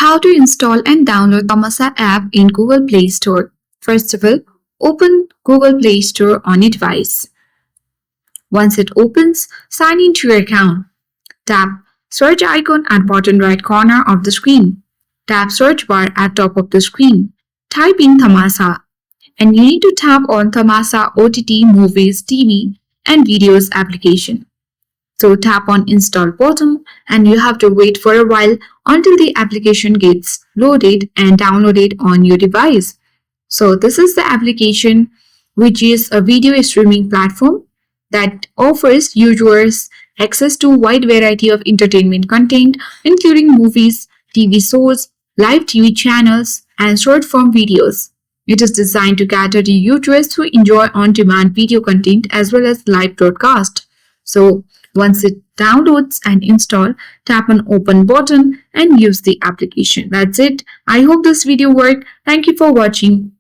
How to install and download Tamasha app in Google Play Store. First of all, open Google Play Store on your device. Once it opens, sign into your account. Tap search icon at bottom right corner of the screen. Tap search bar at top of the screen. Type in Tamasha and you need to tap on Tamasha OTT Movies TV and Videos application. So tap on install button and you have to wait for a while until the application gets loaded and downloaded on your device. So this is the application which is a video streaming platform that offers users access to a wide variety of entertainment content including movies, TV shows, live TV channels and short form videos. It is designed to cater to users who enjoy on-demand video content as well as live broadcast. So once it downloads and install, tap on open button and use the application. That's it. I hope this video worked. Thank you for watching.